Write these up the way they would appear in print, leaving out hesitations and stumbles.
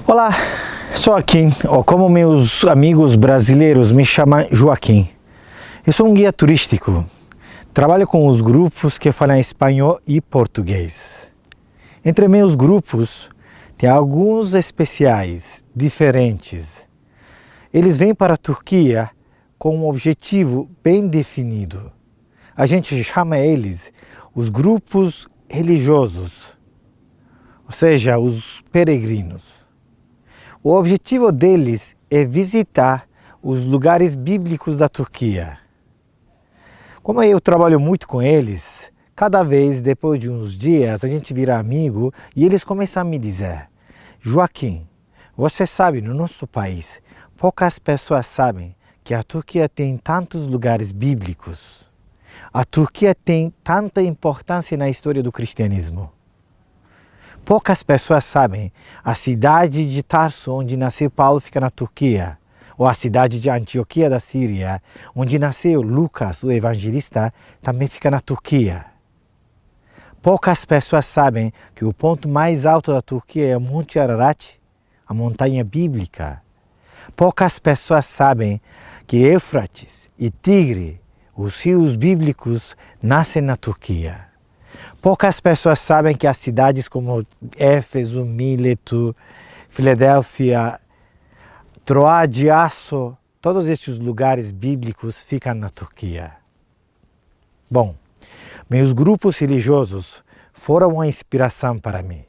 Olá, sou Joaquim, ou como meus amigos brasileiros me chamam Joaquim. Eu sou um guia turístico. Trabalho com os grupos que falam espanhol e português. Entre meus grupos, tem alguns especiais, diferentes. Eles vêm para a Turquia com um objetivo bem definido. A gente chama eles os grupos religiosos, ou seja, os peregrinos. O objetivo deles é visitar os lugares bíblicos da Turquia. Como eu trabalho muito com eles, cada vez depois de uns dias a gente vira amigo e eles começam a me dizer: Joaquim, você sabe, no nosso país, poucas pessoas sabem que a Turquia tem tantos lugares bíblicos. A Turquia tem tanta importância na história do cristianismo. Poucas pessoas sabem, a cidade de Tarso, onde nasceu Paulo, fica na Turquia. Ou a cidade de Antioquia da Síria, onde nasceu Lucas, o evangelista, também fica na Turquia. Poucas pessoas sabem que o ponto mais alto da Turquia é o Monte Ararat, a montanha bíblica. Poucas pessoas sabem que Éufrates e Tigre, os rios bíblicos, nascem na Turquia. Poucas pessoas sabem que as cidades como Éfeso, Mileto, Filadélfia, Troá de Aço, todos estes lugares bíblicos ficam na Turquia. Bom, meus grupos religiosos foram uma inspiração para mim.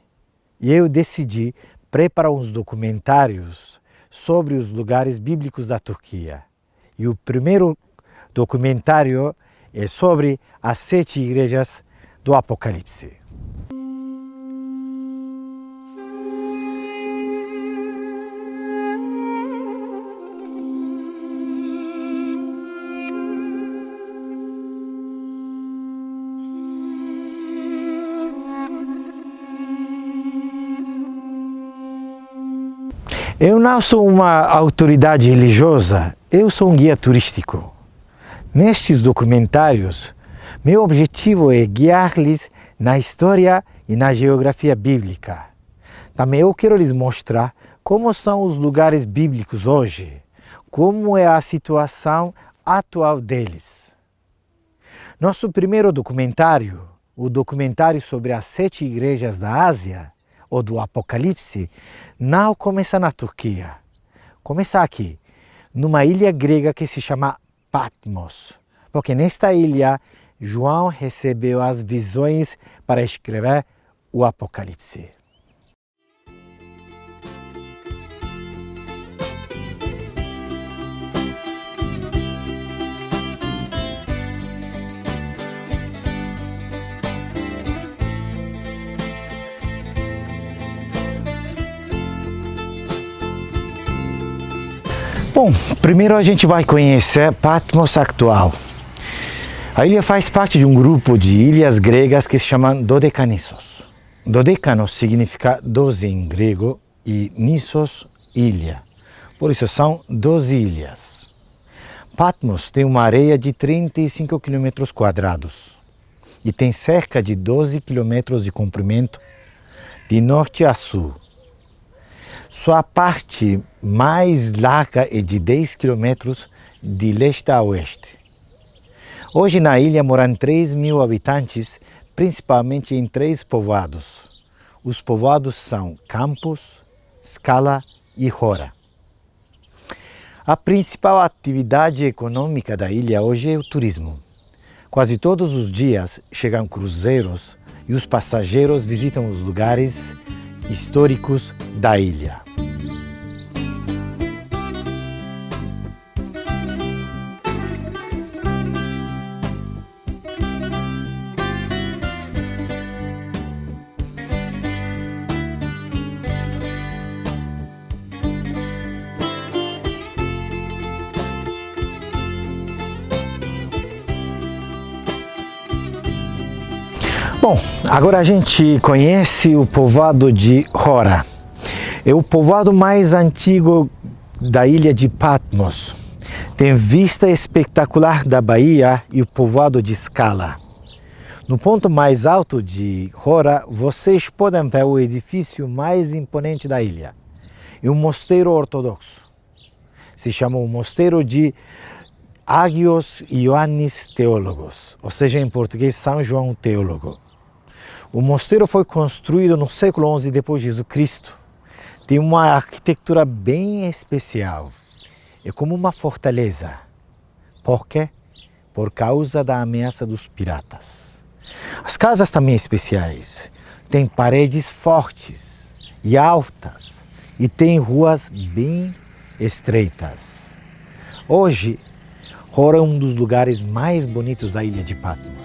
E eu decidi preparar uns documentários sobre os lugares bíblicos da Turquia. E o primeiro documentário é sobre as 7 igrejas do Apocalipse. Eu não sou uma autoridade religiosa, eu sou um guia turístico. Nestes documentários, meu objetivo é guiar-lhes na história e na geografia bíblica. Também eu quero lhes mostrar como são os lugares bíblicos hoje, como é a situação atual deles. Nosso primeiro documentário, o documentário sobre as 7 igrejas da Ásia, ou do Apocalipse, não começa na Turquia. Começa aqui, numa ilha grega que se chama Patmos, porque nesta ilha João recebeu as visões para escrever o Apocalipse. Bom, primeiro a gente vai conhecer Patmos atual. A ilha faz parte de um grupo de ilhas gregas que se chamam Dodecanessos. Dodecanos significa 12 em grego e Nissos, ilha. Por isso são 12 ilhas. Patmos tem uma areia de 35 km² e tem cerca de 12 km de comprimento de norte a sul. Sua parte mais larga é de 10 km de leste a oeste. Hoje na ilha moram 3.000 habitantes, principalmente em 3 povoados. Os povoados são Campos, Skala e Hora. A principal atividade econômica da ilha hoje é o turismo. Quase todos os dias chegam cruzeiros e os passageiros visitam os lugares históricos da ilha. Bom, agora a gente conhece o povoado de Hora. É o povoado mais antigo da ilha de Patmos. Tem vista espetacular da baía e o povoado de Skala. No ponto mais alto de Hora, vocês podem ver o edifício mais imponente da ilha. É um mosteiro ortodoxo. Se chama o Mosteiro de Ágios Ioannis Teólogos, ou seja, em português, São João Teólogo. O mosteiro foi construído no século XI depois de Jesus Cristo. Tem uma arquitetura bem especial. É como uma fortaleza. Por quê? Por causa da ameaça dos piratas. As casas também especiais. Tem paredes fortes e altas e tem ruas bem estreitas. Hoje, Rora é um dos lugares mais bonitos da ilha de Patmos.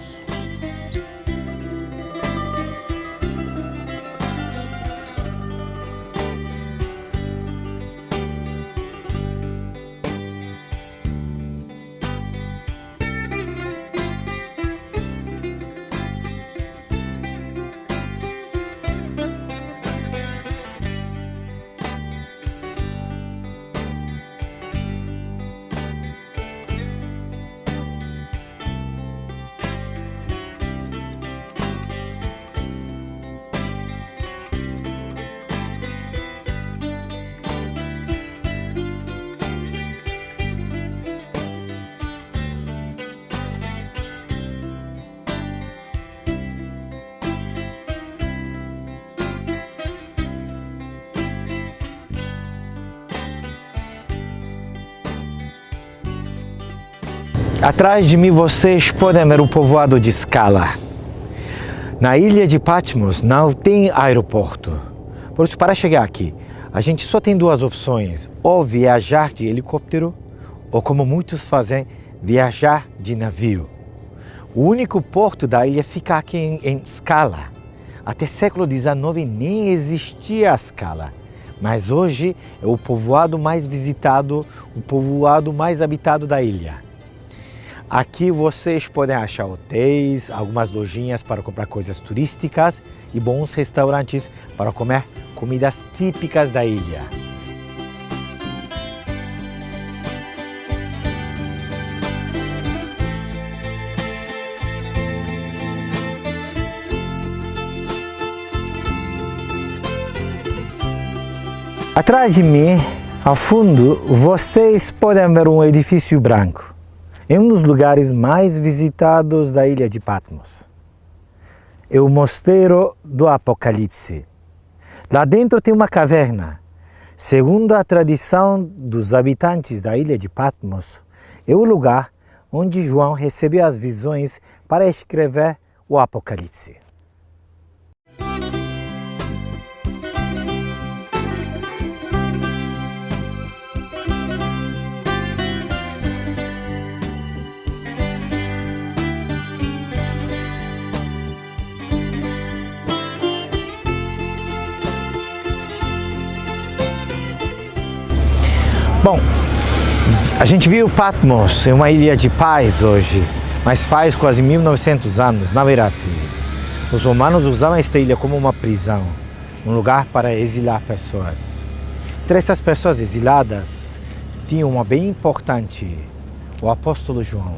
Atrás de mim vocês podem ver o povoado de Skala. Na ilha de Patmos não tem aeroporto. Por isso, para chegar aqui, a gente só tem duas opções. Ou viajar de helicóptero, ou como muitos fazem, viajar de navio. O único porto da ilha fica aqui em Skala. Até século XIX nem existia a Skala. Mas hoje é o povoado mais visitado, o povoado mais habitado da ilha. Aqui vocês podem achar hotéis, algumas lojinhas para comprar coisas turísticas e bons restaurantes para comer comidas típicas da ilha. Atrás de mim, ao fundo, vocês podem ver um edifício branco. É um dos lugares mais visitados da ilha de Patmos. É o Mosteiro do Apocalipse. Lá dentro tem uma caverna. Segundo a tradição dos habitantes da ilha de Patmos, é o lugar onde João recebeu as visões para escrever o Apocalipse. Bom, a gente viu Patmos, é uma ilha de paz hoje, mas faz quase 1900 anos, não era assim. Os romanos usavam esta ilha como uma prisão, um lugar para exilar pessoas. Entre essas pessoas exiladas, tinha uma bem importante, o apóstolo João.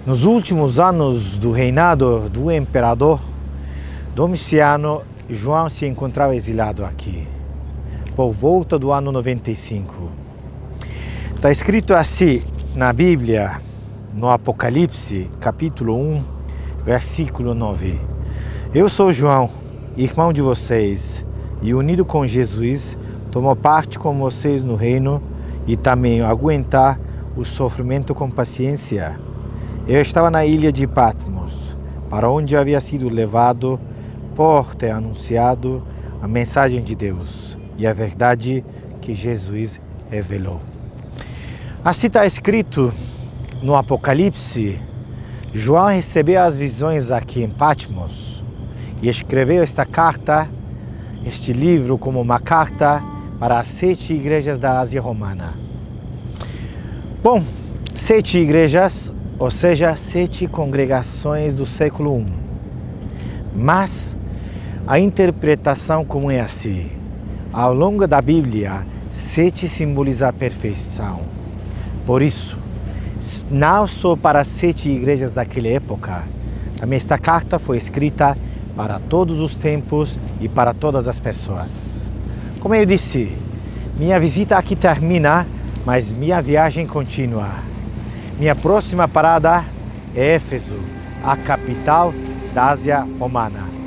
Nos últimos anos do reinado do imperador Domiciano, João se encontrava exilado aqui. Por volta do ano 95. Está escrito assim na Bíblia, no Apocalipse, capítulo 1, versículo 9. Eu sou João, irmão de vocês, e unido com Jesus, tomo parte com vocês no reino e também aguentar o sofrimento com paciência. Eu estava na ilha de Patmos, para onde havia sido levado por ter anunciado a mensagem de Deus e a verdade que Jesus revelou. Assim está escrito no Apocalipse. João recebeu as visões aqui em Patmos e escreveu esta carta, este livro, como uma carta para as 7 igrejas da Ásia Romana. Bom, 7 igrejas, ou seja, 7 congregações do século I. Mas a interpretação comum é assim. Ao longo da Bíblia, 7 simboliza a perfeição. Por isso, não só para as 7 igrejas daquela época, também esta carta foi escrita para todos os tempos e para todas as pessoas. Como eu disse, minha visita aqui termina, mas minha viagem continua. Minha próxima parada é Éfeso, a capital da Ásia Romana.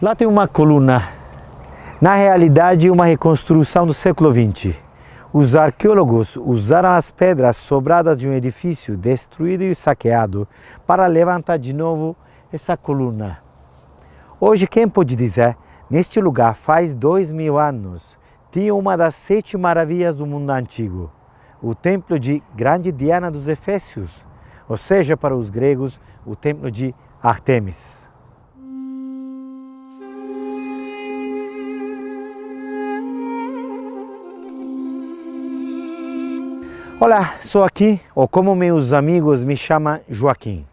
Lá tem uma coluna, na realidade uma reconstrução do século XX. Os arqueólogos usaram as pedras sobradas de um edifício destruído e saqueado para levantar de novo essa coluna. Hoje, quem pode dizer, neste lugar faz 2000 anos, tinha uma das 7 maravilhas do mundo antigo, o templo de Grande Diana dos Efésios, ou seja, para os gregos, o templo de Ártemis. Olá, sou aqui, ou como meus amigos me chamam, Joaquim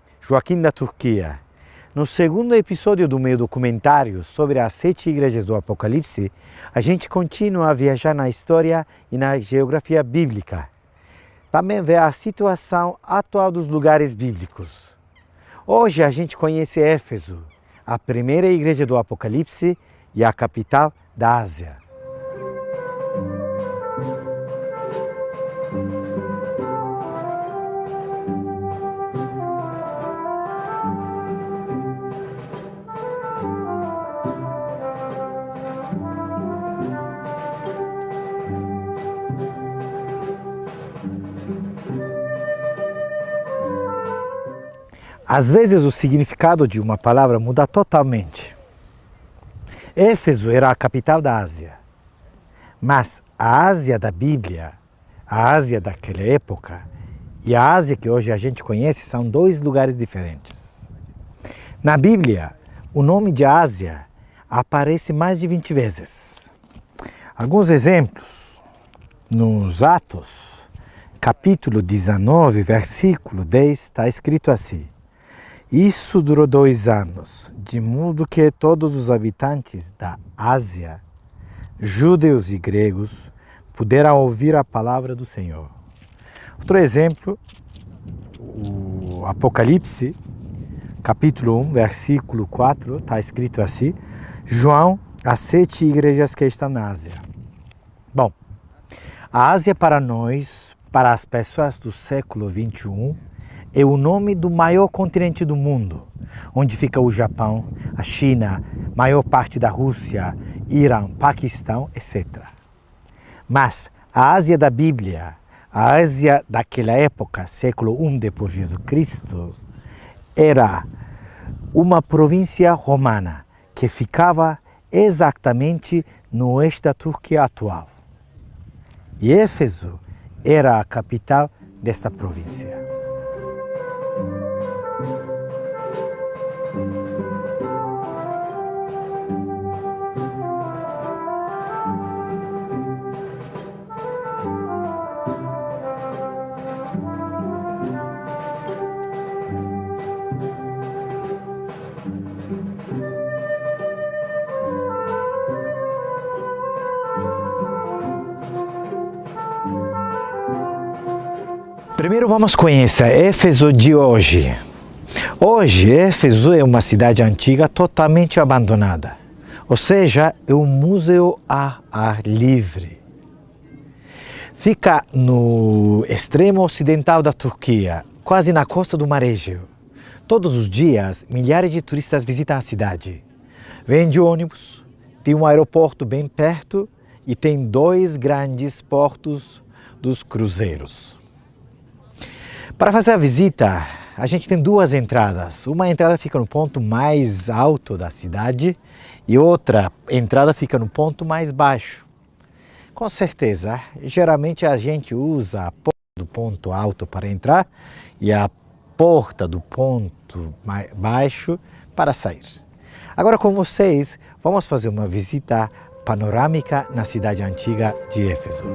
da Turquia. No segundo episódio do meu documentário sobre as 7 igrejas do Apocalipse, a gente continua a viajar na história e na geografia bíblica. Também vê a situação atual dos lugares bíblicos. Hoje a gente conhece Éfeso, a primeira igreja do Apocalipse e a capital da Ásia. Às vezes o significado de uma palavra muda totalmente. Éfeso era a capital da Ásia, mas a Ásia da Bíblia, a Ásia daquela época e a Ásia que hoje a gente conhece são 2 lugares diferentes. Na Bíblia, o nome de Ásia aparece mais de 20 vezes. Alguns exemplos, nos Atos, capítulo 19, versículo 10, está escrito assim: isso durou 2 anos, de modo que todos os habitantes da Ásia, judeus e gregos, puderam ouvir a palavra do Senhor. Outro exemplo, o Apocalipse, capítulo 1, versículo 4, está escrito assim: João, as 7 igrejas que estão na Ásia. Bom, a Ásia para nós, para as pessoas do século XXI, é o nome do maior continente do mundo, onde fica o Japão, a China, maior parte da Rússia, Irã, Paquistão, etc. Mas a Ásia da Bíblia, a Ásia daquela época, século I depois de Jesus Cristo, era uma província romana que ficava exatamente no oeste da Turquia atual. E Éfeso era a capital desta província. Primeiro vamos conhecer Éfeso de hoje. Hoje, Éfeso é uma cidade antiga totalmente abandonada, ou seja, é um museu a ar livre. Fica no extremo ocidental da Turquia, quase na costa do Mar Egeu. Todos os dias, milhares de turistas visitam a cidade. Vêm de ônibus, tem um aeroporto bem perto e tem 2 grandes portos dos cruzeiros. Para fazer a visita, a gente tem 2 entradas. Uma entrada fica no ponto mais alto da cidade e outra entrada fica no ponto mais baixo. Com certeza, geralmente a gente usa a porta do ponto alto para entrar e a porta do ponto mais baixo para sair. Agora com vocês, vamos fazer uma visita panorâmica na cidade antiga de Éfeso.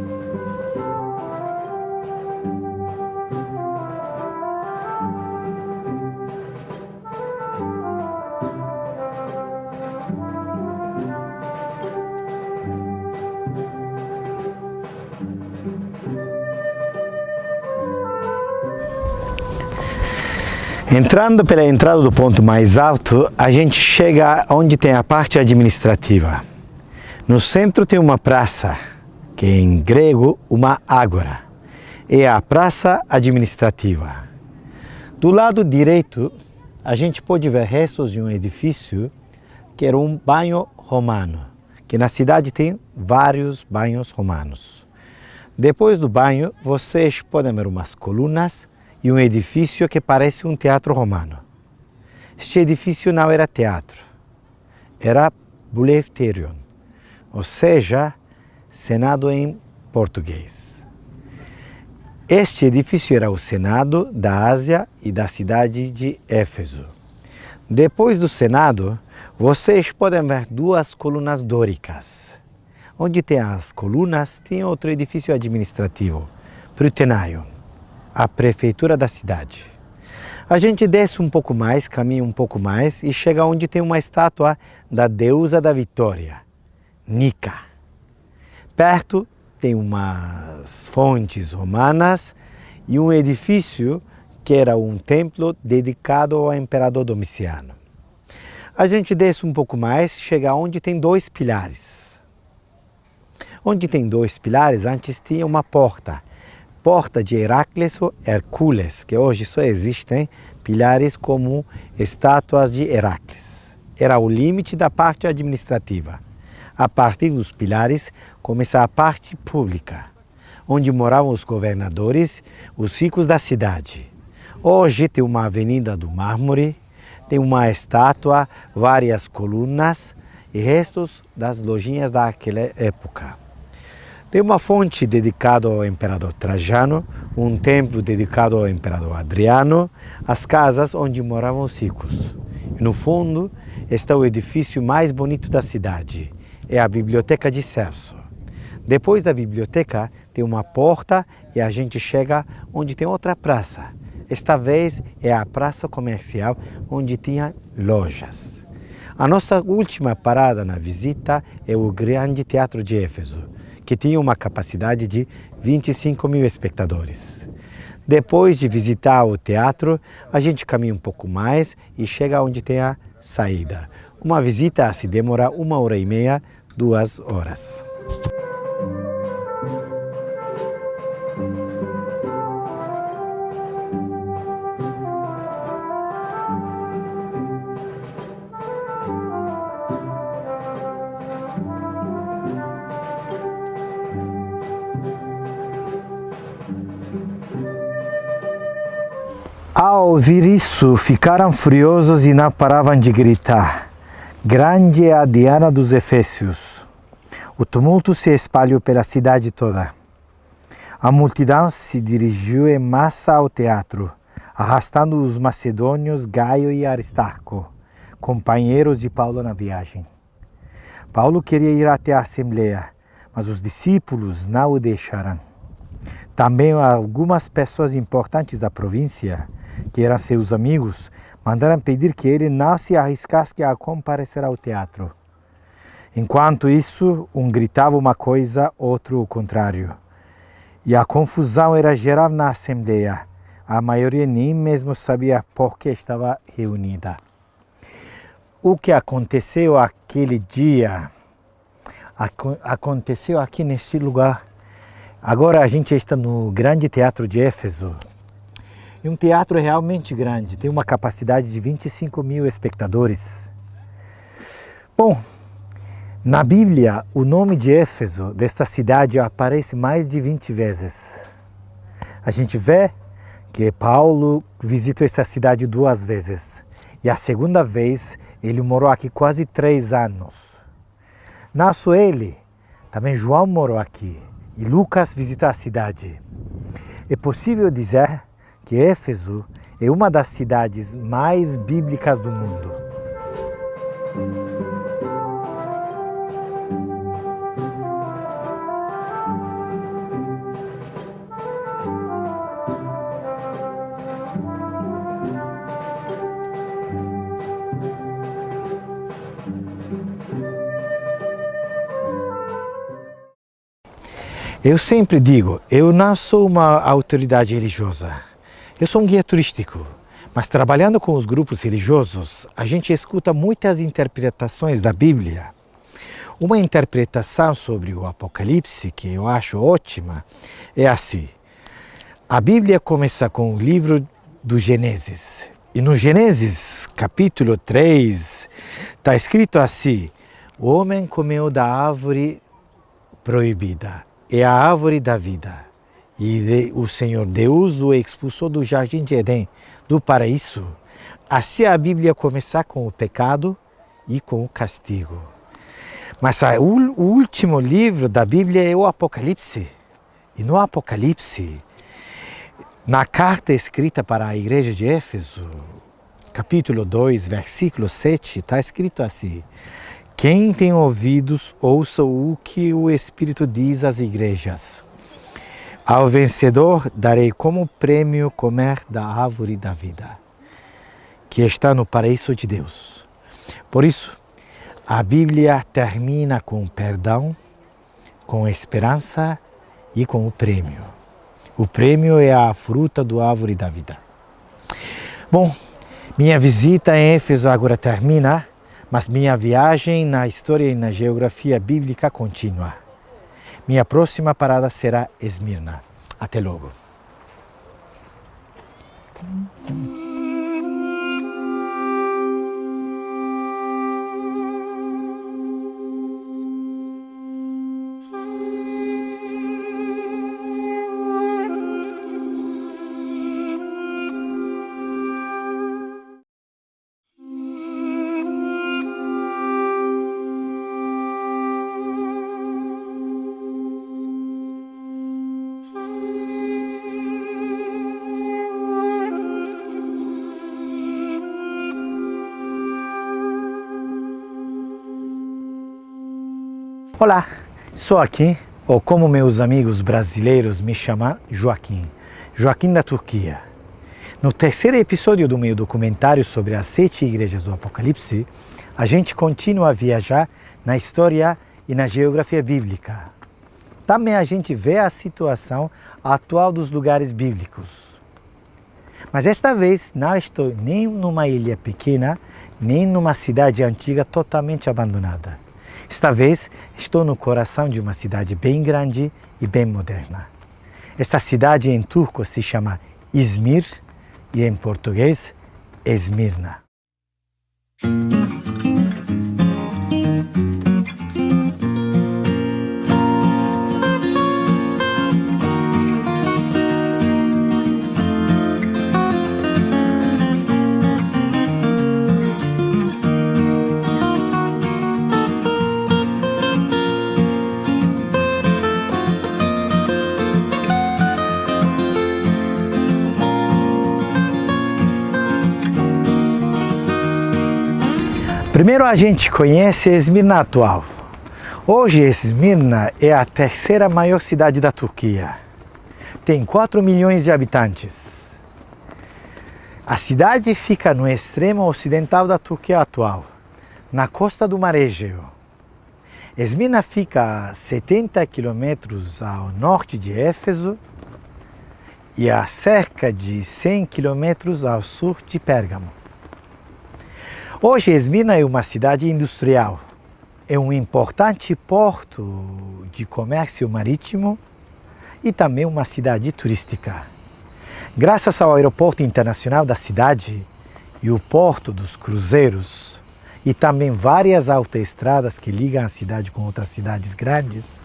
Entrando pela entrada do ponto mais alto, a gente chega onde tem a parte administrativa. No centro tem uma praça, que é em grego uma ágora. É a praça administrativa. Do lado direito, a gente pode ver restos de um edifício que era um banho romano, que na cidade tem vários banhos romanos. Depois do banho, vocês podem ver umas colunas e um edifício que parece um teatro romano. Este edifício não era teatro, era Bouleuterion, ou seja, Senado em português. Este edifício era o Senado da Ásia e da cidade de Éfeso. Depois do Senado, vocês podem ver 2 colunas dóricas. Onde tem as colunas, tem outro edifício administrativo, Prytaneion, a prefeitura da cidade. A gente desce um pouco mais, caminha um pouco mais e chega onde tem uma estátua da deusa da vitória, Nica. Perto tem umas fontes romanas e um edifício que era um templo dedicado ao imperador Domiciano. A gente desce um pouco mais, chega onde tem 2 pilares. Onde tem 2 pilares, antes tinha uma porta. Porta de Heracles ou Hércules, que hoje só existem pilares como estátuas de Heracles. Era o limite da parte administrativa. A partir dos pilares começa a parte pública, onde moravam os governadores, os ricos da cidade. Hoje tem uma avenida do mármore, tem uma estátua, várias colunas e restos das lojinhas daquela época. Tem uma fonte dedicada ao imperador Trajano, um templo dedicado ao imperador Adriano, as casas onde moravam os ricos. E no fundo está o edifício mais bonito da cidade, é a Biblioteca de Celso. Depois da biblioteca tem uma porta e a gente chega onde tem outra praça. Esta vez é a praça comercial onde tinha lojas. A nossa última parada na visita é o Grande Teatro de Éfeso, que tinha uma capacidade de 25.000 espectadores. Depois de visitar o teatro, a gente caminha um pouco mais e chega onde tem a saída. Uma visita se demora 1h30, 2 horas. Ao ouvir isso, ficaram furiosos e não paravam de gritar: "Grande é a Diana dos Efésios!" O tumulto se espalhou pela cidade toda. A multidão se dirigiu em massa ao teatro, arrastando os macedônios Gaio e Aristarco, companheiros de Paulo na viagem. Paulo queria ir até a Assembleia, mas os discípulos não o deixaram. Também algumas pessoas importantes da província, que eram seus amigos, mandaram pedir que ele não se arriscasse a comparecer ao teatro. Enquanto isso, um gritava uma coisa, outro o contrário. E a confusão era geral na assembleia. A maioria nem mesmo sabia por que estava reunida. O que aconteceu aquele dia, aconteceu aqui neste lugar. Agora a gente está no grande teatro de Éfeso. E um teatro realmente grande, tem uma capacidade de 25 mil espectadores. Bom, na Bíblia, o nome de Éfeso, desta cidade, aparece mais de 20 vezes. A gente vê que Paulo visitou esta cidade 2 vezes. E a segunda vez, ele morou aqui quase 3 anos. Não só ele, também João morou aqui. E Lucas visitou a cidade. É possível dizer que Éfeso é uma das cidades mais bíblicas do mundo. Eu sempre digo, eu não sou uma autoridade religiosa. Eu sou um guia turístico, mas trabalhando com os grupos religiosos, a gente escuta muitas interpretações da Bíblia. Uma interpretação sobre o Apocalipse, que eu acho ótima, é assim. A Bíblia começa com o livro do Gênesis. E no Gênesis, capítulo 3, está escrito assim: o homem comeu da árvore proibida. É a árvore da vida. E o Senhor Deus o expulsou do jardim de Éden, do paraíso. Assim a Bíblia começa com o pecado e com o castigo. Mas o último livro da Bíblia é o Apocalipse. E no Apocalipse, na carta escrita para a igreja de Éfeso, capítulo 2, versículo 7, está escrito assim: quem tem ouvidos, ouça o que o Espírito diz às igrejas. Ao vencedor darei como prêmio comer da árvore da vida, que está no paraíso de Deus. Por isso, a Bíblia termina com perdão, com esperança e com o prêmio. O prêmio é a fruta da árvore da vida. Bom, minha visita em Éfeso agora termina. Mas minha viagem na história e na geografia bíblica continua. Minha próxima parada será Esmirna. Até logo. Olá, sou aqui, ou como meus amigos brasileiros me chamam, Joaquim. Joaquim da Turquia. No terceiro episódio do meu documentário sobre as 7 igrejas do Apocalipse, a gente continua a viajar na história e na geografia bíblica. Também a gente vê a situação atual dos lugares bíblicos. Mas esta vez não estou nem numa ilha pequena, nem numa cidade antiga totalmente abandonada. Esta vez estou no coração de uma cidade bem grande e bem moderna. Esta cidade em turco se chama Izmir e em português Esmirna. Primeiro a gente conhece Esmirna atual. Hoje Esmirna é a terceira maior cidade da Turquia. Tem 4 milhões de habitantes. A cidade fica no extremo ocidental da Turquia atual, na costa do Mar Egeu. Esmirna fica a 70 quilômetros ao norte de Éfeso e a cerca de 100 quilômetros ao sul de Pérgamo. Hoje, Esmirna é uma cidade industrial. É um importante porto de comércio marítimo e também uma cidade turística. Graças ao aeroporto internacional da cidade e o porto dos cruzeiros e também várias autoestradas que ligam a cidade com outras cidades grandes,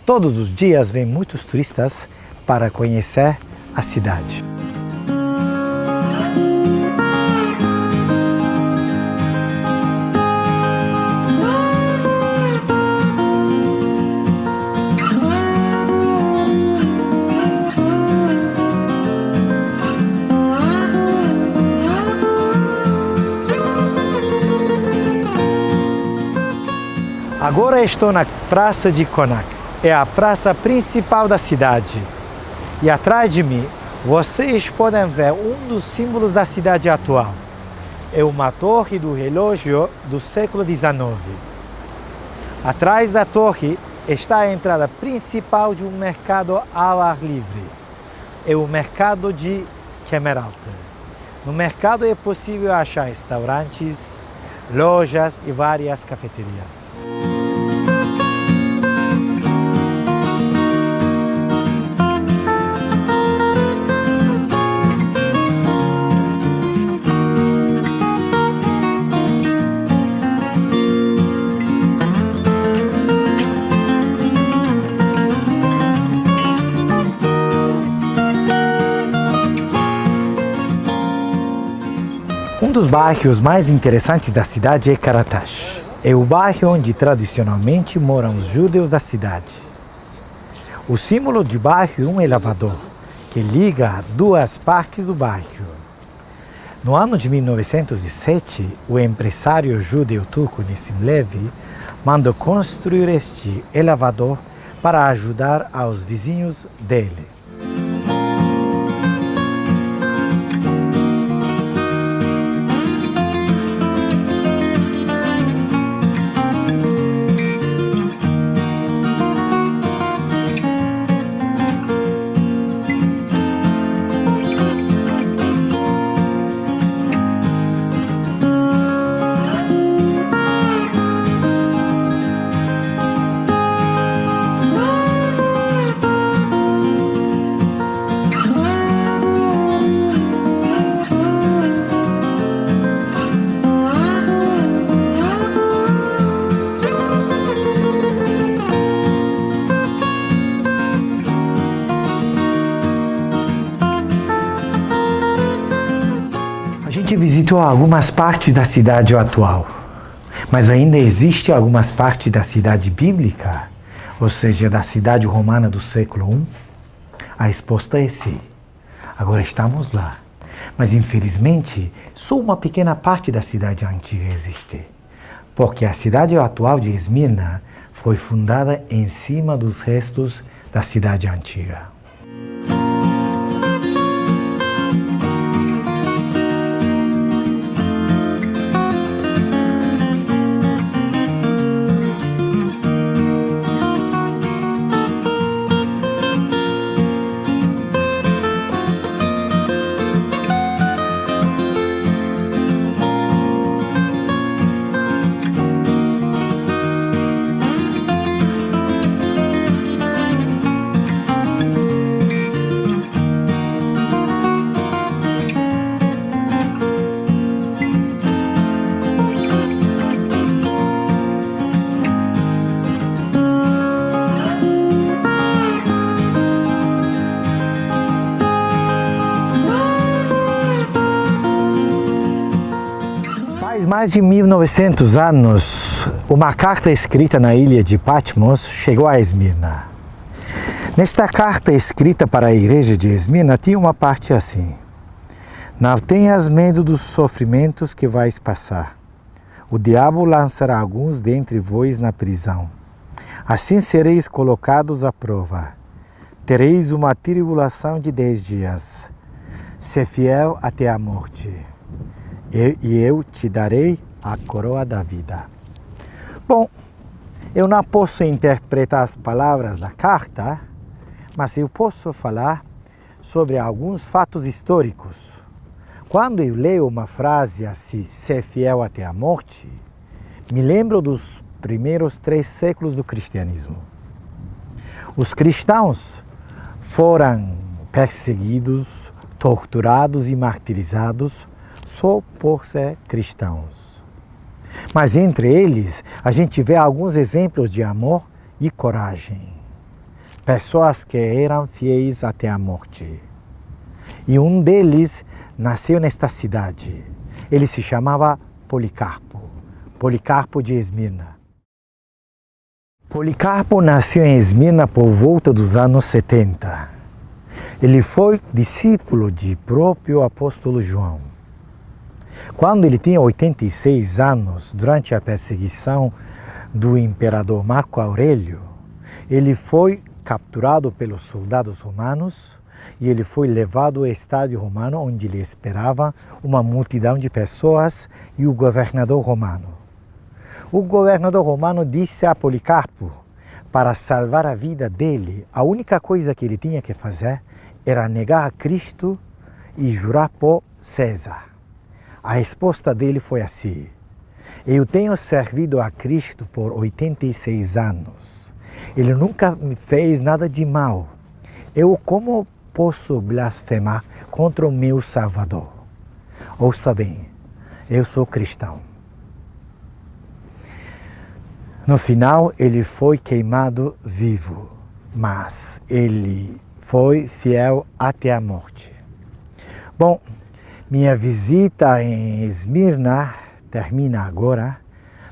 todos os dias vêm muitos turistas para conhecer a cidade. Agora estou na Praça de Konak, é a praça principal da cidade. E atrás de mim, vocês podem ver um dos símbolos da cidade atual. É uma torre do relógio do século XIX. Atrás da torre está a entrada principal de um mercado ao ar livre. É o mercado de Kemeraltı. No mercado é possível achar restaurantes, lojas e várias cafeterias. Um dos bairros mais interessantes da cidade é Karataş. É o bairro onde tradicionalmente moram os judeus da cidade. O símbolo de bairro é um elevador, que liga duas partes do bairro. No ano de 1907, o empresário judeu turco Nessim Levy mandou construir este elevador para ajudar aos vizinhos dele. A gente visitou algumas partes da cidade atual, mas ainda existe algumas partes da cidade bíblica, ou seja, da cidade romana do século I. A resposta é sim. Agora estamos lá, mas infelizmente só uma pequena parte da cidade antiga existe, porque a cidade atual de Esmirna foi fundada em cima dos restos da cidade antiga. Mais de 1900 anos, uma carta escrita na ilha de Patmos chegou a Esmirna. Nesta carta escrita para a igreja de Esmirna tinha uma parte assim: não tenhas medo dos sofrimentos que vais passar. O diabo lançará alguns dentre vós na prisão. Assim sereis colocados à prova. Tereis uma tribulação de 10 dias. Sê fiel até a morte. E eu te darei a coroa da vida. Bom, Eu não posso interpretar as palavras da carta, mas eu posso falar sobre alguns fatos históricos. Quando eu leio uma frase assim, ser fiel até a morte, me lembro dos primeiros 3 séculos do cristianismo. Os cristãos foram perseguidos, torturados e martirizados só por ser cristãos. Mas entre eles, a gente vê alguns exemplos de amor e coragem. Pessoas que eram fiéis até a morte. E um deles nasceu nesta cidade. Ele se chamava Policarpo. Policarpo de Esmirna. Policarpo nasceu em Esmirna por volta dos anos 70. Ele foi discípulo de próprio apóstolo João. Quando ele tinha 86 anos, durante a perseguição do imperador Marco Aurélio, ele foi capturado pelos soldados romanos e ele foi levado ao estádio romano, onde lhe esperava uma multidão de pessoas e o governador romano. O governador romano disse a Policarpo, para salvar a vida dele, a única coisa que ele tinha que fazer era negar a Cristo e jurar por César. A resposta dele foi assim: eu tenho servido a Cristo por 86 anos. Ele nunca me fez nada de mal. Eu como posso blasfemar contra o meu Salvador? Ouça bem, eu sou cristão. No final, ele foi queimado vivo, mas ele foi fiel até a morte. Bom, minha visita em Esmirna termina agora,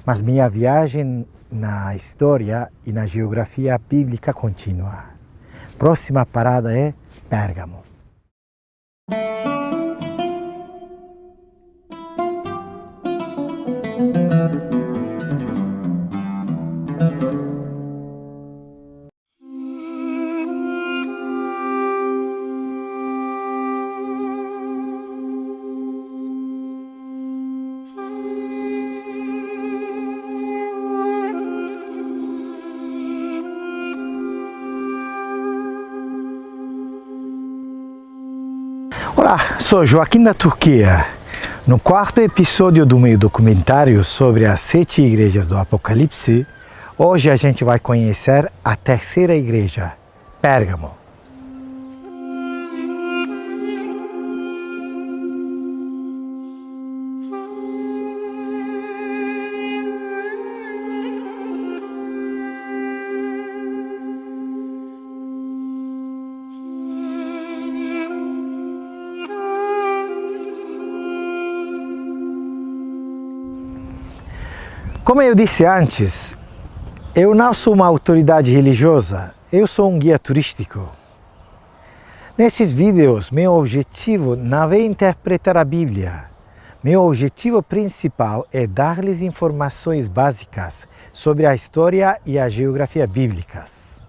mas minha viagem na história e na geografia bíblica continua. Próxima parada é Pérgamo. Olá, sou Joaquim da Turquia. No 4º episódio do meu documentário sobre as 7 igrejas do Apocalipse, hoje a gente vai conhecer a 3ª igreja, Pérgamo. Como eu disse antes, eu não sou uma autoridade religiosa, eu sou um guia turístico. Nestes vídeos, meu objetivo não é interpretar a Bíblia. Meu objetivo principal é dar-lhes informações básicas sobre a história e a geografia bíblicas.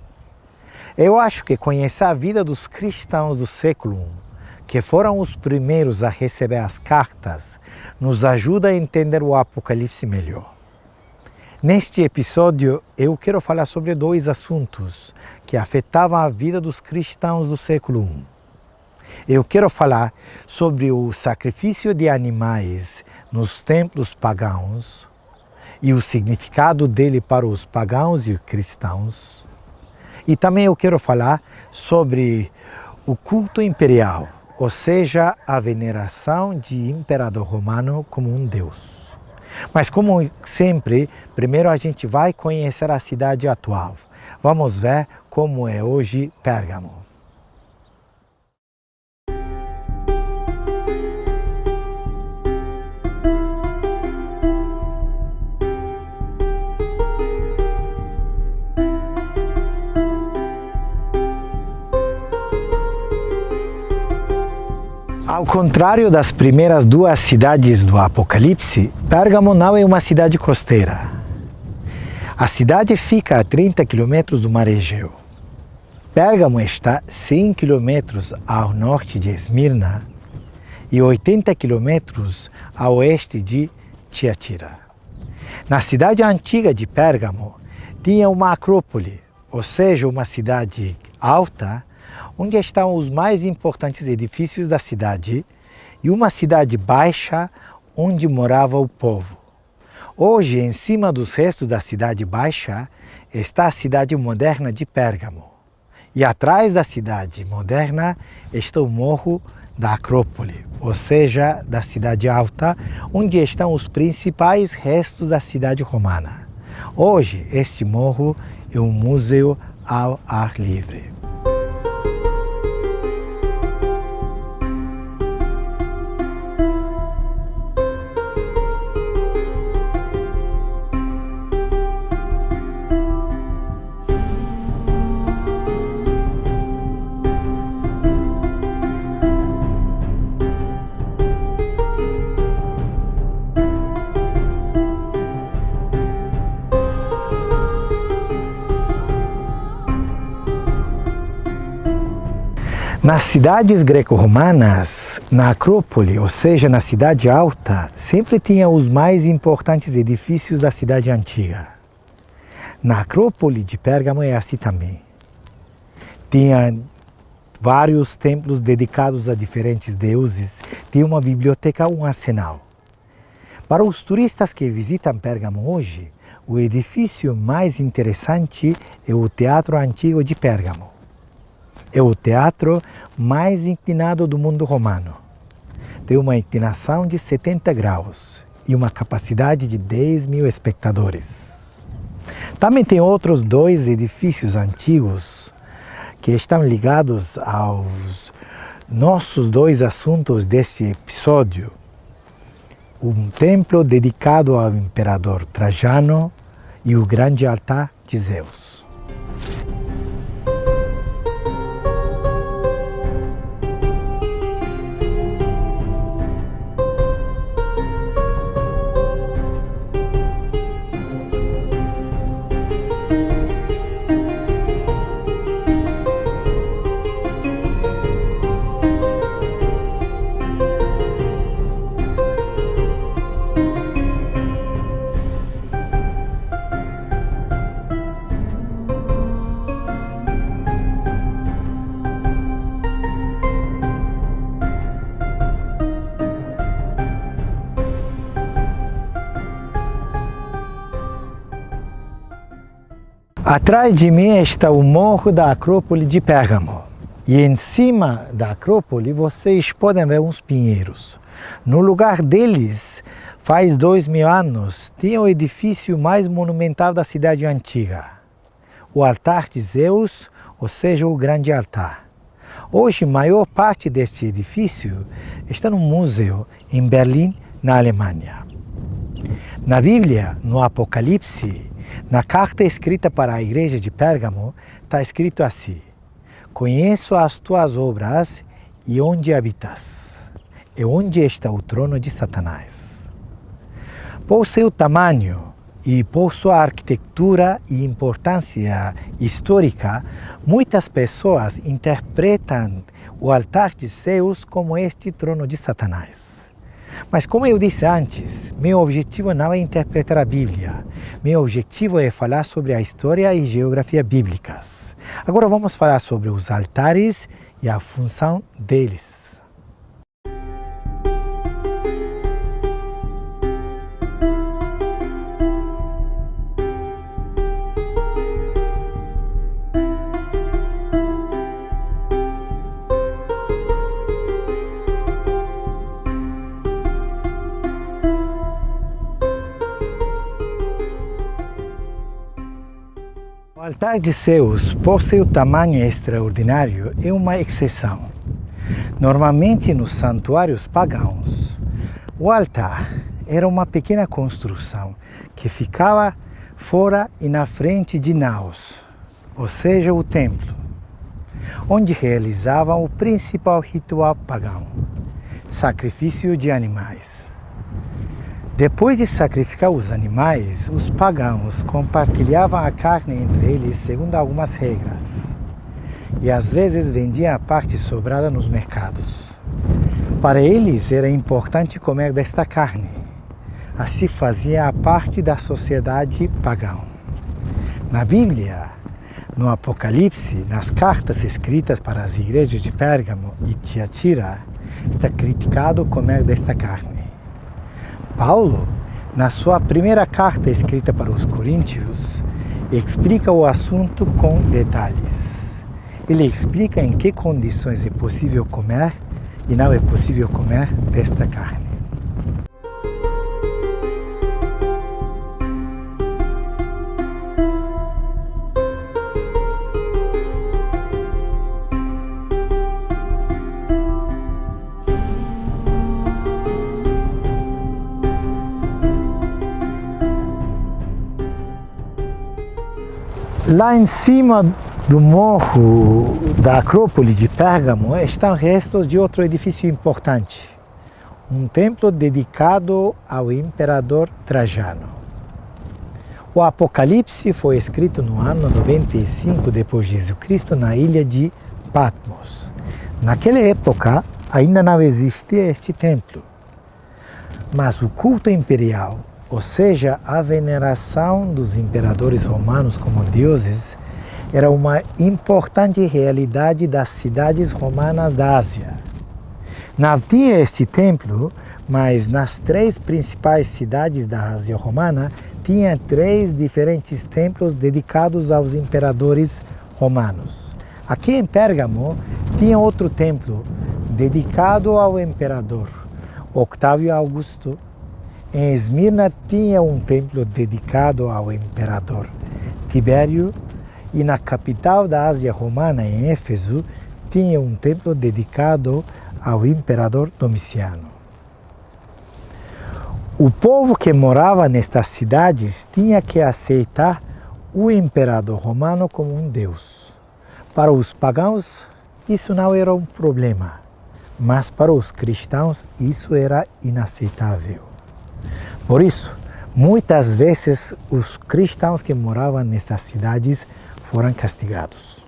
Eu acho que conhecer a vida dos cristãos do século I, que foram os primeiros a receber as cartas, nos ajuda a entender o Apocalipse melhor. Neste episódio, eu quero falar sobre 2 assuntos que afetavam a vida dos cristãos do século I. Eu quero falar sobre o sacrifício de animais nos templos pagãos e o significado dele para os pagãos e os cristãos. E também eu quero falar sobre o culto imperial, ou seja, a veneração de imperador romano como um deus. Mas como sempre, primeiro a gente vai conhecer a cidade atual. Vamos ver como é hoje Pérgamo. Ao contrário das primeiras 2 cidades do Apocalipse, Pérgamo não é uma cidade costeira. A cidade fica a 30 quilômetros do Mar Egeu. Pérgamo está 100 quilômetros ao norte de Esmirna e 80 quilômetros a oeste de Tiatira. Na cidade antiga de Pérgamo tinha uma acrópole, ou seja, uma cidade alta, onde estão os mais importantes edifícios da cidade, e uma cidade baixa, onde morava o povo. Hoje, em cima dos restos da cidade baixa, está a cidade moderna de Pérgamo. E atrás da cidade moderna está o morro da Acrópole, ou seja, da cidade alta, onde estão os principais restos da cidade romana. Hoje, este morro é um museu ao ar livre. Nas cidades greco-romanas, na Acrópole, ou seja, na cidade alta, sempre tinha os mais importantes edifícios da cidade antiga. Na Acrópole de Pérgamo é assim também. Tinha vários templos dedicados a diferentes deuses, tinha uma biblioteca, um arsenal. Para os turistas que visitam Pérgamo hoje, o edifício mais interessante é o Teatro Antigo de Pérgamo. É o teatro mais inclinado do mundo romano. Tem uma inclinação de 70 graus e uma capacidade de 10.000 espectadores. Também tem outros dois edifícios antigos que estão ligados aos nossos dois assuntos deste episódio. Um templo dedicado ao imperador Trajano e o grande altar de Zeus. Atrás de mim está o morro da Acrópole de Pérgamo. E em cima da Acrópole vocês podem ver uns pinheiros. No lugar deles, faz 2.000 anos, tinha o edifício mais monumental da cidade antiga. O altar de Zeus, ou seja, o grande altar. Hoje, a maior parte deste edifício está no museu em Berlim, na Alemanha. Na Bíblia, no Apocalipse, na carta escrita para a igreja de Pérgamo, está escrito assim: conheço as tuas obras e onde habitas, e onde está o trono de Satanás. Por seu tamanho e por sua arquitetura e importância histórica, muitas pessoas interpretam o altar de Zeus como este trono de Satanás. Mas como eu disse antes, meu objetivo não é interpretar a Bíblia. Meu objetivo é falar sobre a história e geografia bíblicas. Agora vamos falar sobre os altares e a função deles. O altar de Zeus, por seu tamanho extraordinário, é uma exceção. Normalmente nos santuários pagãos, o altar era uma pequena construção que ficava fora e na frente de naus, ou seja, o templo, onde realizavam o principal ritual pagão, sacrifício de animais. Depois de sacrificar os animais, os pagãos compartilhavam a carne entre eles segundo algumas regras. E às vezes vendiam a parte sobrada nos mercados. Para eles era importante comer desta carne. Assim fazia a parte da sociedade pagã. Na Bíblia, no Apocalipse, nas cartas escritas para as igrejas de Pérgamo e Tiatira, está criticado comer desta carne. Paulo, na sua primeira carta escrita para os coríntios, explica o assunto com detalhes. Ele explica em que condições é possível comer e não é possível comer desta carne. Lá em cima do morro da Acrópole de Pérgamo estão restos de outro edifício importante, um templo dedicado ao imperador Trajano. O Apocalipse foi escrito no ano 95 d.C. na ilha de Patmos. Naquela época ainda não existia este templo, mas o culto imperial, ou seja, a veneração dos imperadores romanos como deuses, era uma importante realidade das cidades romanas da Ásia. Não tinha este templo, mas nas 3 principais cidades da Ásia romana, tinha 3 diferentes templos dedicados aos imperadores romanos. Aqui em Pérgamo, tinha outro templo dedicado ao imperador Octávio Augusto. Em Esmirna tinha um templo dedicado ao imperador Tibério e na capital da Ásia Romana, em Éfeso, tinha um templo dedicado ao imperador Domiciano. O povo que morava nestas cidades tinha que aceitar o imperador romano como um deus. Para os pagãos, isso não era um problema, mas para os cristãos isso era inaceitável. Por isso, muitas vezes os cristãos que moravam nestas cidades foram castigados.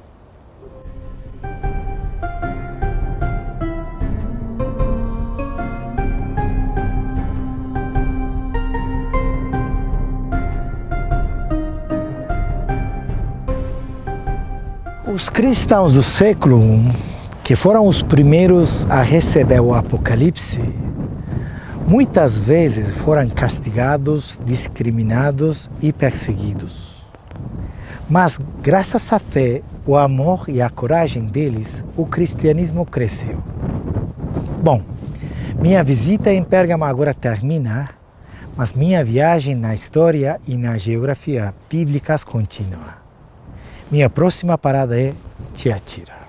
Os cristãos do século I, que foram os primeiros a receber o Apocalipse, muitas vezes foram castigados, discriminados e perseguidos. Mas, graças à fé, o amor e a coragem deles, o cristianismo cresceu. Bom, minha visita em Pérgamo agora termina, mas minha viagem na história e na geografia bíblicas continua. Minha próxima parada é Tiatira.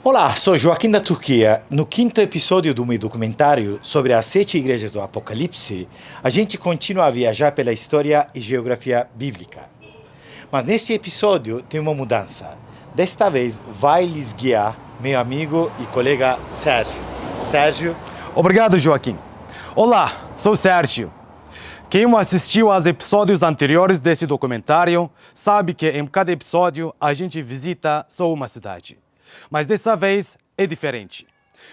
Olá, sou Joaquim da Turquia. No 5º episódio do meu documentário sobre as 7 igrejas do Apocalipse, a gente continua a viajar pela história e geografia bíblica. Mas neste episódio tem uma mudança. Desta vez vai lhes guiar meu amigo e colega Sérgio. Sérgio. Obrigado, Joaquim. Olá, sou Sérgio. Quem assistiu aos episódios anteriores desse documentário sabe que em cada episódio a gente visita só uma cidade. Mas dessa vez é diferente.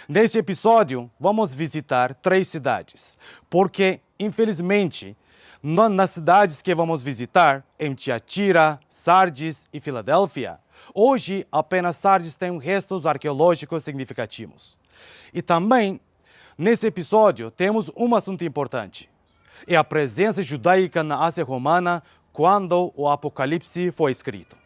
Neste episódio, vamos visitar 3 cidades, porque, infelizmente, nas cidades que vamos visitar, em Tiatira, Sardes e Filadélfia, hoje apenas Sardes tem restos arqueológicos significativos. E também, nesse episódio, temos um assunto importante. É a presença judaica na Ásia Romana quando o Apocalipse foi escrito.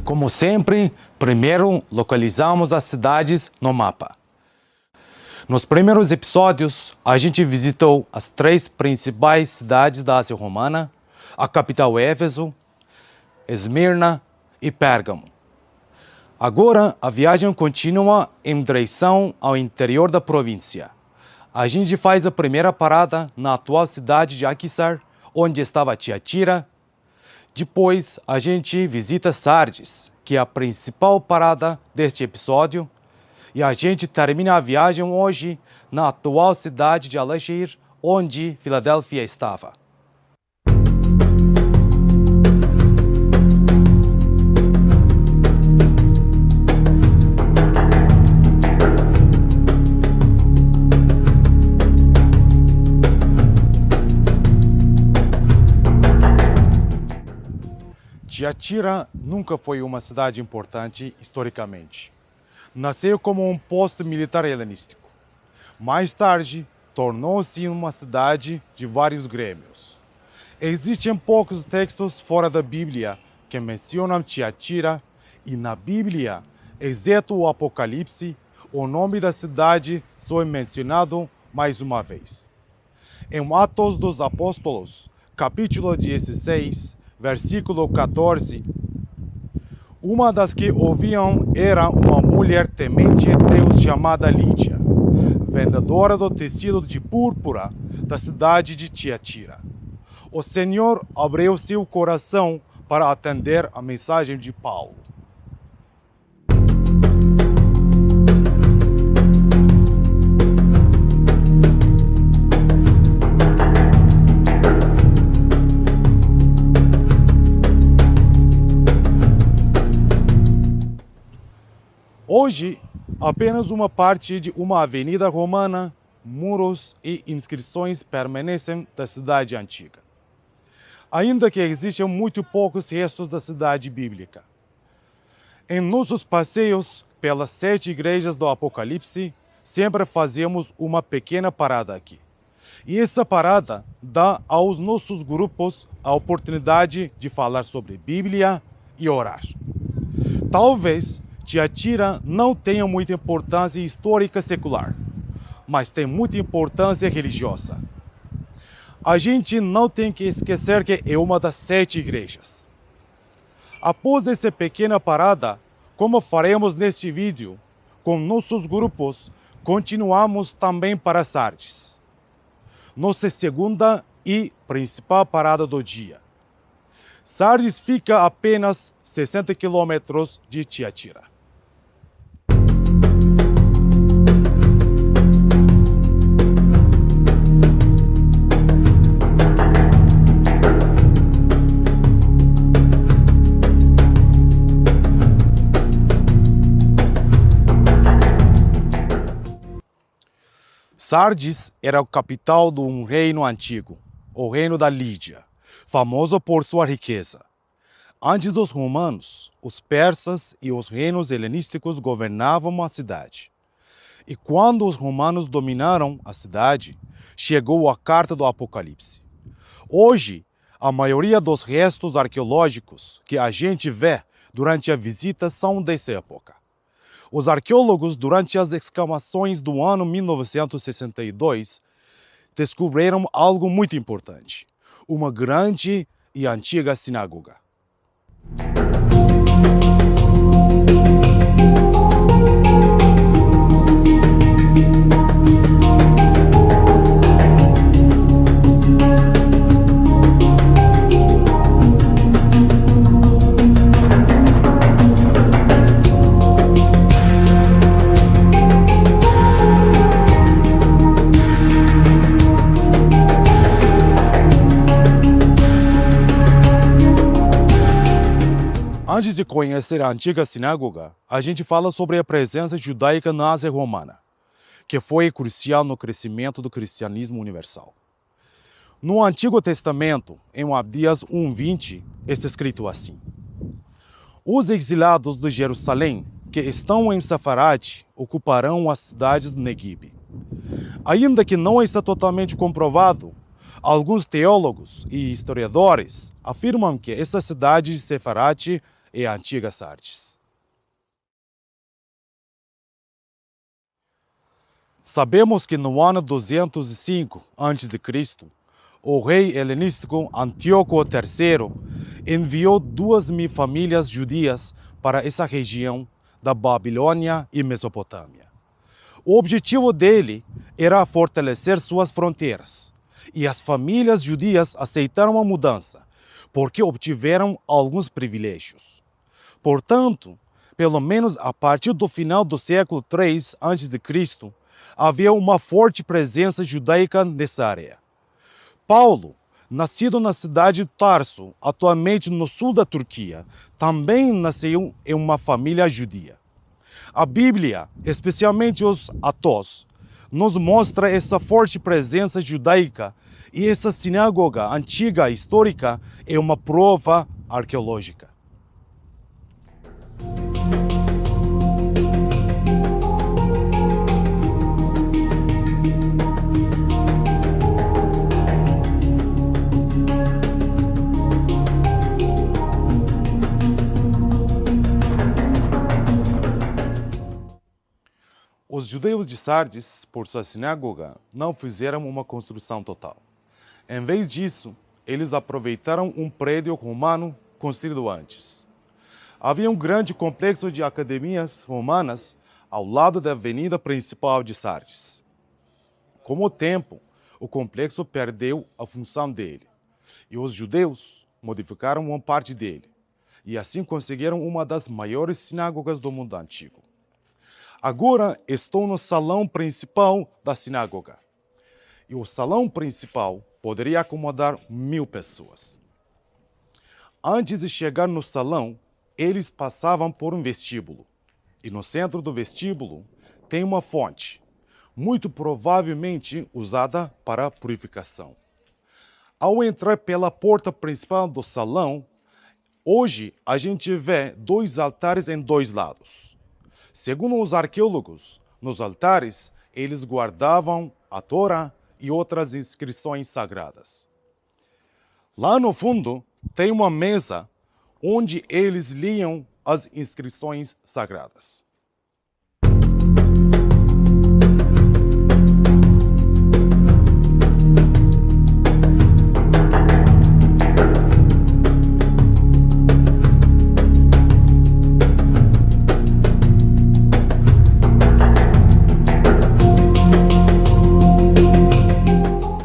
Como sempre, primeiro localizamos as cidades no mapa. Nos primeiros episódios, a gente visitou as 3 principais cidades da Ásia Romana, a capital Éfeso, Esmirna e Pérgamo. Agora, a viagem continua em direção ao interior da província. A gente faz a primeira parada na atual cidade de Akhisar, onde estava Tiatira. Depois, a gente visita Sardes, que é a principal parada deste episódio. E a gente termina a viagem hoje na atual cidade de Alagir, onde Filadélfia estava. Tiatira nunca foi uma cidade importante historicamente. Nasceu como um posto militar helenístico. Mais tarde, tornou-se uma cidade de vários grêmios. Existem poucos textos fora da Bíblia que mencionam Tiatira, e na Bíblia, exceto o Apocalipse, o nome da cidade só é mencionado mais uma vez. Em Atos dos Apóstolos, capítulo 16, versículo 14, uma das que ouviam era uma mulher temente a Deus chamada Lídia, vendedora do tecido de púrpura da cidade de Tiatira. O Senhor abriu seu coração para atender a mensagem de Paulo. Hoje, apenas uma parte de uma avenida romana, muros e inscrições permanecem da cidade antiga. Ainda que existam muito poucos restos da cidade bíblica. Em nossos passeios pelas 7 igrejas do Apocalipse, sempre fazemos uma pequena parada aqui. E essa parada dá aos nossos grupos a oportunidade de falar sobre Bíblia e orar. Talvez Tiatira não tenha muita importância histórica secular, mas tem muita importância religiosa. A gente não tem que esquecer que é uma das 7 igrejas. Após essa pequena parada, como faremos neste vídeo, com nossos grupos, continuamos também para Sardes, nossa segunda e principal parada do dia. Sardes fica a apenas 60 quilômetros de Tiatira. Sardes era a capital de um reino antigo, o reino da Lídia, famoso por sua riqueza. Antes dos romanos, os persas e os reinos helenísticos governavam a cidade. E quando os romanos dominaram a cidade, chegou a carta do Apocalipse. Hoje, a maioria dos restos arqueológicos que a gente vê durante a visita são dessa época. Os arqueólogos, durante as escavações do ano 1962, descobriram algo muito importante: uma grande e antiga sinagoga. Antes de conhecer a antiga sinagoga, a gente fala sobre a presença judaica na Ásia Romana, que foi crucial no crescimento do cristianismo universal. No Antigo Testamento, em Abdias 1:20, está escrito assim: os exilados de Jerusalém, que estão em Safarate, ocuparão as cidades do Neguib. Ainda que não está totalmente comprovado, alguns teólogos e historiadores afirmam que essa cidade de Safarate é a antiga Sardes. Sabemos que no ano 205 a.C., o rei helenístico Antíoco III enviou 2.000 famílias judias para essa região da Babilônia e Mesopotâmia. O objetivo dele era fortalecer suas fronteiras, e as famílias judias aceitaram a mudança, porque obtiveram alguns privilégios. Portanto, pelo menos a partir do final do século III a.C., havia uma forte presença judaica nessa área. Paulo, nascido na cidade de Tarso, atualmente no sul da Turquia, também nasceu em uma família judia. A Bíblia, especialmente os Atos, nos mostra essa forte presença judaica, e essa sinagoga antiga e histórica é uma prova arqueológica. Os judeus de Sardes, por sua sinagoga, não fizeram uma construção total. Em vez disso, eles aproveitaram um prédio romano construído antes. Havia um grande complexo de academias romanas ao lado da avenida principal de Sardes. Com o tempo, o complexo perdeu a função dele, e os judeus modificaram uma parte dele, e assim conseguiram uma das maiores sinagogas do mundo antigo. Agora estou no salão principal da sinagoga. E o salão principal poderia acomodar 1.000 pessoas. Antes de chegar no salão, eles passavam por um vestíbulo. E no centro do vestíbulo tem uma fonte, muito provavelmente usada para purificação. Ao entrar pela porta principal do salão, hoje a gente vê 2 altares em 2 lados. Segundo os arqueólogos, nos altares eles guardavam a Torá e outras inscrições sagradas. Lá no fundo tem uma mesa onde eles liam as inscrições sagradas.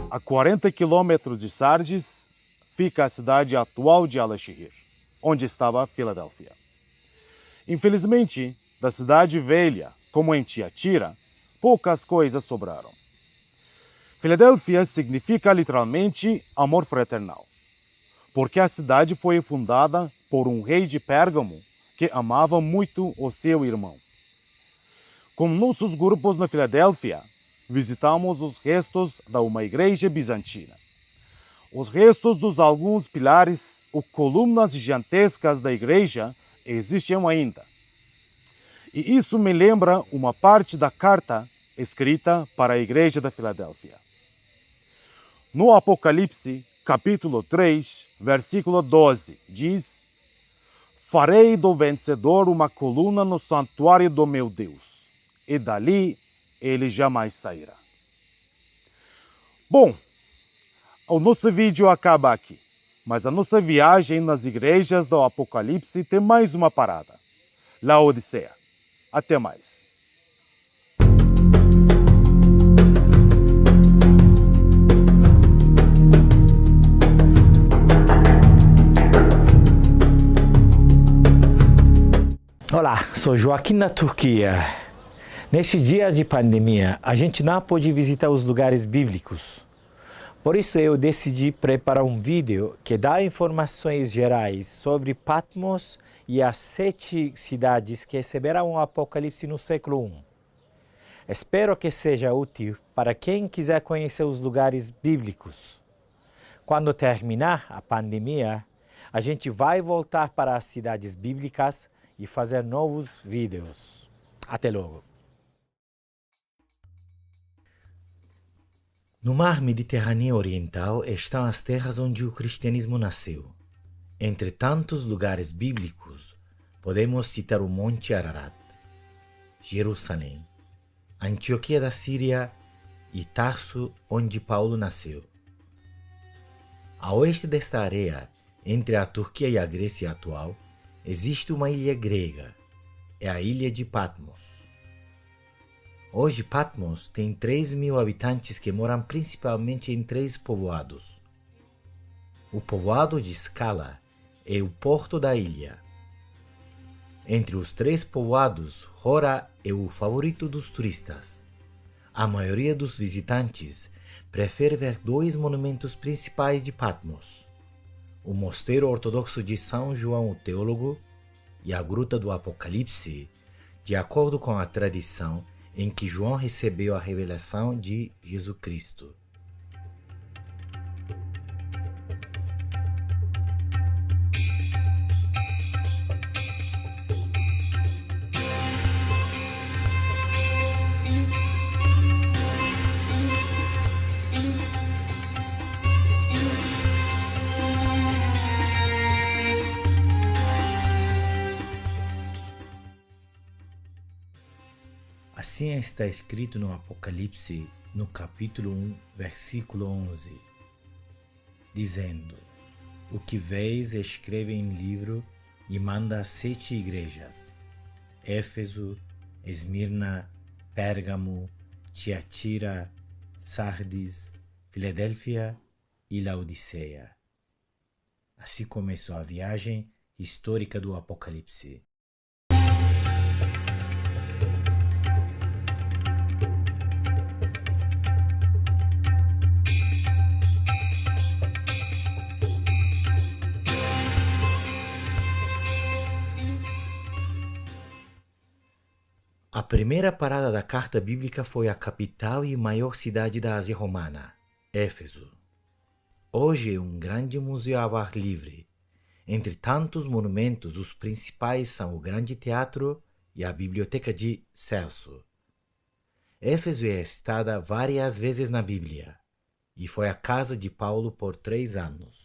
A 40 quilômetros de Sardes fica a cidade atual de Alaşehir, onde estava Filadélfia. Infelizmente, da cidade velha, como em Tiatira, poucas coisas sobraram. Filadélfia significa literalmente amor fraternal, porque a cidade foi fundada por um rei de Pérgamo que amava muito o seu irmão. Com nossos grupos na Filadélfia, visitamos os restos de uma igreja bizantina. Os restos dos alguns pilares ou colunas gigantescas da igreja existem ainda. E isso me lembra uma parte da carta escrita para a igreja da Filadélfia. No Apocalipse, capítulo 3, versículo 12, diz: "Farei do vencedor uma coluna no santuário do meu Deus, e dali ele jamais sairá." Bom, o nosso vídeo acaba aqui, mas a nossa viagem nas igrejas do Apocalipse tem mais uma parada: Laodiceia. Até mais. Olá, sou Joaquim na Turquia. Neste dia de pandemia, a gente não pode visitar os lugares bíblicos. Por isso eu decidi preparar um vídeo que dá informações gerais sobre Patmos e as 7 cidades que receberam o Apocalipse no século I. Espero que seja útil para quem quiser conhecer os lugares bíblicos. Quando terminar a pandemia, a gente vai voltar para as cidades bíblicas e fazer novos vídeos. Até logo! No mar Mediterrâneo Oriental estão as terras onde o cristianismo nasceu. Entre tantos lugares bíblicos, podemos citar o Monte Ararat, Jerusalém, Antioquia da Síria e Tarso, onde Paulo nasceu. A oeste desta área, entre a Turquia e a Grécia atual, existe uma ilha grega, é a ilha de Patmos. Hoje Patmos tem 3.000 habitantes que moram principalmente em 3 povoados. O povoado de Skala é o porto da ilha. Entre os 3 povoados, Hora é o favorito dos turistas. A maioria dos visitantes prefere ver 2 monumentos principais de Patmos: o Mosteiro Ortodoxo de São João o Teólogo e a Gruta do Apocalipse, de acordo com a tradição em que João recebeu a revelação de Jesus Cristo. Assim está escrito no Apocalipse, no capítulo 1, versículo 11, dizendo: O que vês escreve em livro e manda a 7 igrejas: Éfeso, Esmirna, Pérgamo, Tiatira, Sardes, Filadélfia e Laodiceia. Assim começou a viagem histórica do Apocalipse. A primeira parada da carta bíblica foi a capital e maior cidade da Ásia Romana, Éfeso. Hoje é um grande museu ao ar livre. Entre tantos monumentos, os principais são o Grande Teatro e a Biblioteca de Celso. Éfeso é citada várias vezes na Bíblia e foi a casa de Paulo por 3 anos.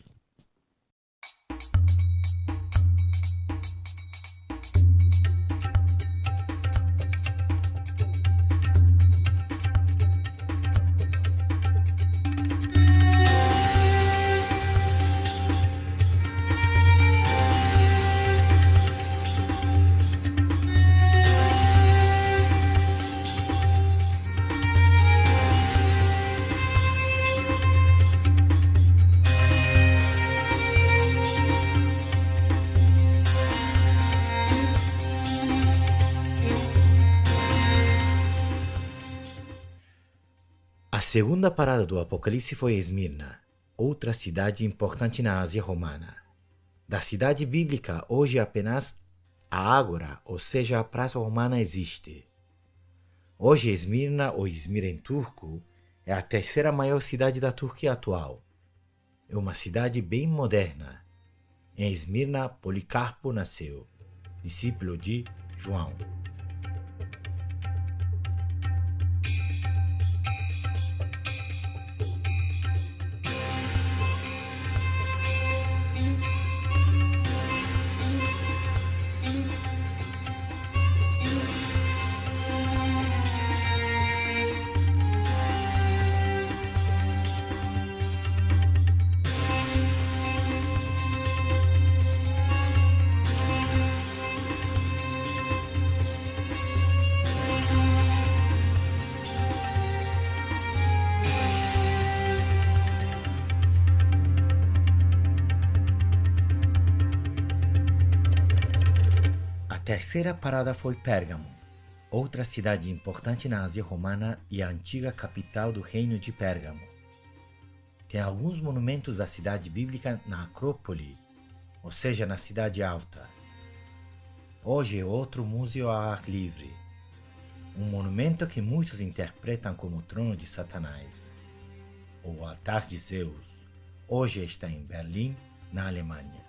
A segunda parada do Apocalipse foi Esmirna, outra cidade importante na Ásia Romana. Da cidade bíblica, hoje apenas a Ágora, ou seja, a Praça Romana, existe. Hoje Esmirna, ou Izmir em turco, é a 3ª maior cidade da Turquia atual. É uma cidade bem moderna. Em Esmirna, Policarpo nasceu, discípulo de João. A terceira parada foi Pérgamo, outra cidade importante na Ásia Romana e a antiga capital do reino de Pérgamo. Tem alguns monumentos da cidade bíblica na Acrópole, ou seja, na cidade alta. Hoje é outro museu ao ar livre, um monumento que muitos interpretam como o trono de Satanás. O altar de Zeus hoje está em Berlim, na Alemanha.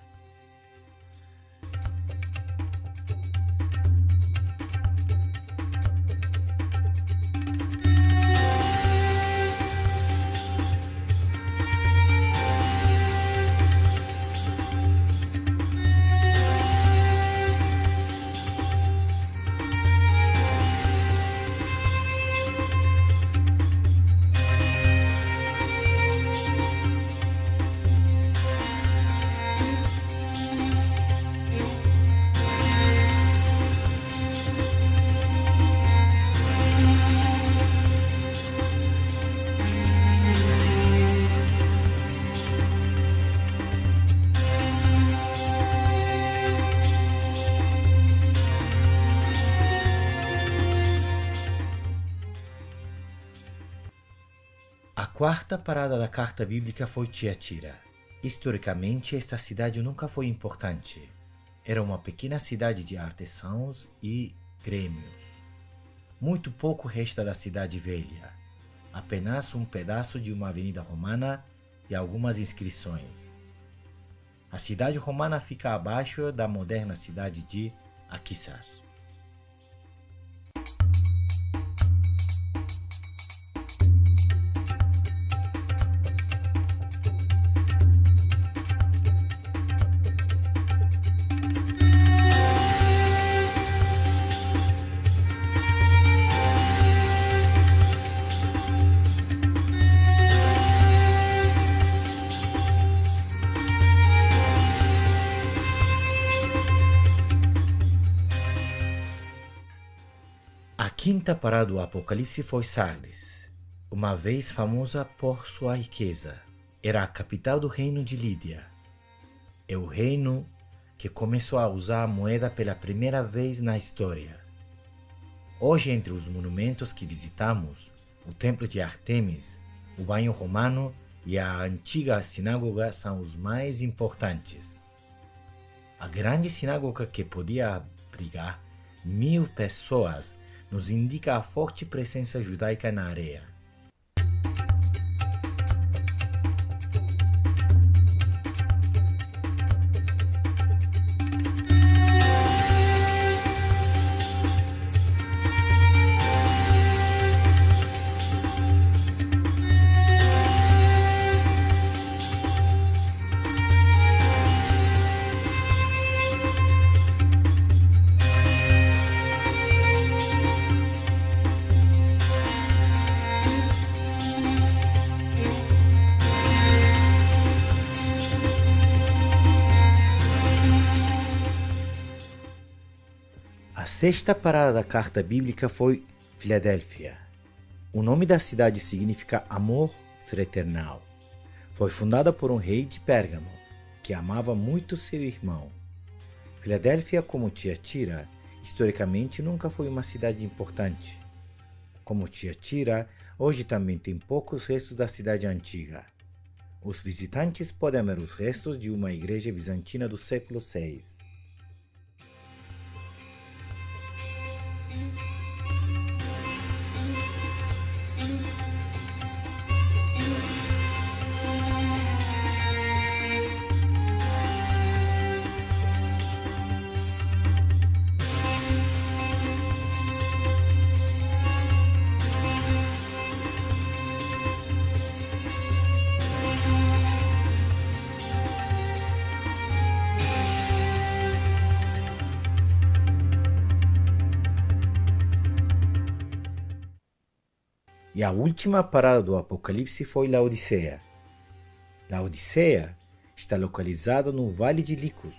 A quarta parada da carta bíblica foi Tiatira. Historicamente, esta cidade nunca foi importante. Era uma pequena cidade de artesãos e grêmios. Muito pouco resta da cidade velha. Apenas um pedaço de uma avenida romana e algumas inscrições. A cidade romana fica abaixo da moderna cidade de Akhisar. A quinta parada do Apocalipse foi Sardes, uma vez famosa por sua riqueza. Era a capital do reino de Lídia. É o reino que começou a usar a moeda pela primeira vez na história. Hoje, entre os monumentos que visitamos, o Templo de Ártemis, o Banho Romano e a antiga sinagoga são os mais importantes. A grande sinagoga, que podia abrigar 1000 pessoas, nos indica a forte presença judaica na área. A sexta parada da carta bíblica foi Filadélfia. O nome da cidade significa amor fraternal. Foi fundada por um rei de Pérgamo, que amava muito seu irmão. Filadélfia, como Tiatira, historicamente nunca foi uma cidade importante. Como Tiatira, hoje também tem poucos restos da cidade antiga. Os visitantes podem ver os restos de uma igreja bizantina do século VI. E a última parada do Apocalipse foi Laodiceia. Laodiceia está localizada no Vale de Licos,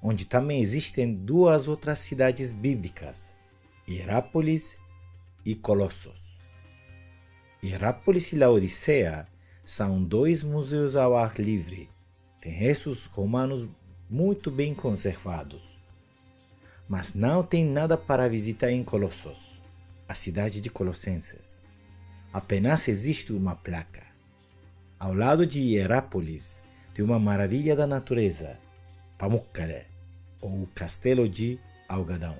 onde também existem duas outras cidades bíblicas, Hierápolis e Colossos. Hierápolis e Laodiceia são dois museus ao ar livre. Tem restos romanos muito bem conservados. Mas não tem nada para visitar em Colossos, a cidade de Colossenses. Apenas existe uma placa. Ao lado de Hierápolis tem uma maravilha da natureza, Pamukkale, ou o Castelo de Algadão.